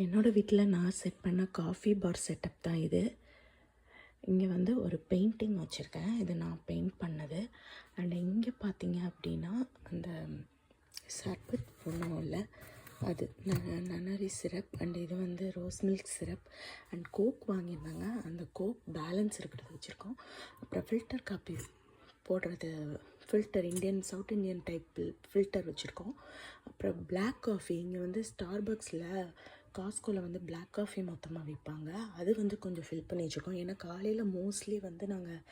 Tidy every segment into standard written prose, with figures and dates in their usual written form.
என்னோடய வீட்டில் நான் செட் பண்ண காஃபி பார் செட்டப் தான் இது. இங்கே வந்து ஒரு பெயிண்டிங் வச்சுருக்கேன். இது நான் பெயிண்ட் பண்ணது. அண்ட் இங்கே பார்த்தீங்க அப்படின்னா அந்த சர்பத் ஒன்றும் இல்லை, அது நன்னாரி சிரப். அண்ட் இது வந்து rose milk syrup and coke வாங்கியிருந்தாங்க. அந்த கோக் பேலன்ஸ் இருக்கிறது வச்சுருக்கோம். அப்புறம் ஃபில்டர் காப்பி போடுறது, filter south Indian type filter வச்சுருக்கோம். அப்புறம் பிளாக் காஃபி, இங்கே வந்து ஸ்டார்பக்ஸில் காஸ்கோவில் வந்து பிளாக் காஃபி மொத்தமாக விற்பாங்க. அது வந்து கொஞ்சம் ஃபில் பண்ணி வச்சுருக்கோம். ஏன்னா காலையில் மோஸ்ட்லி வந்து நாங்கள்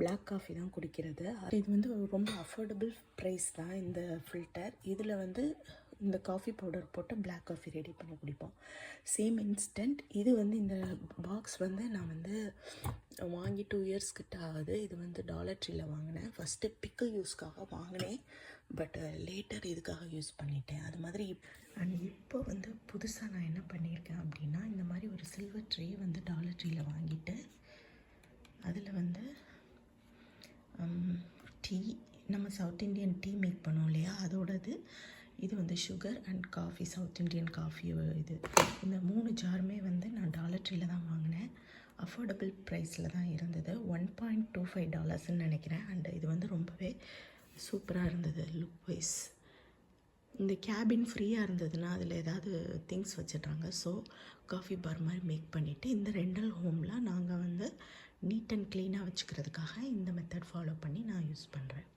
பிளாக் காஃபி தான் குடிக்கிறது. இது வந்து ரொம்ப அஃபோர்டபுள் ப்ரைஸ் தான் இந்த ஃபில்டர். இதில் வந்து இந்த காஃபி பவுடர் போட்டு பிளாக் காஃபி ரெடி பண்ணி குடிப்போம். Same instant. இது வந்து இந்த பாக்ஸ் வந்து நான் வந்து வாங்கி 2 இயர்ஸ் கிட்ட ஆகுது. இது வந்து டாலர் ட்ரீயில் வாங்கினேன். ஃபஸ்ட்டு பிக்கிள் யூஸ்க்காக வாங்கினேன், பட் லேட்டர் இதுக்காக யூஸ் பண்ணிட்டேன். அது மாதிரி அண்ட் இப்போ வந்து புதுசாக நான் என்ன பண்ணியிருக்கேன் அப்படின்னா, இந்த மாதிரி ஒரு சில்வர் ட்ரே வந்து டாலர் ட்ரீயில் வாங்கிட்டு அதில் வந்து டீ, நம்ம சவுத் இண்டியன் டீ மேக் பண்ணோம் இல்லையா, அதோடது. இது வந்து sugar and coffee, south Indian coffee. இது இந்த 3 ஜாருமே வந்து நான் டாலர் ட்ரீயில் தான் வாங்கினேன். அஃபோர்டபுள் ப்ரைஸில் தான் இருந்தது. $1.25 நினைக்கிறேன். அண்ட் இது வந்து ரொம்பவே சூப்பராக இருந்தது லுக் வைஸ். இந்த கேபின் ஃப்ரீயாக இருந்ததுன்னா அதில் ஏதாவது திங்ஸ் வச்சிடுறாங்க. ஸோ காஃபி பார் மாதிரி மேக் பண்ணிவிட்டு இந்த ரெண்டல் ஹோமில் நாங்கள் வந்து நீட் அண்ட் க்ளீனாக வச்சுக்கிறதுக்காக இந்த மெத்தட் ஃபாலோ பண்ணி நான் யூஸ் பண்ணுறேன்.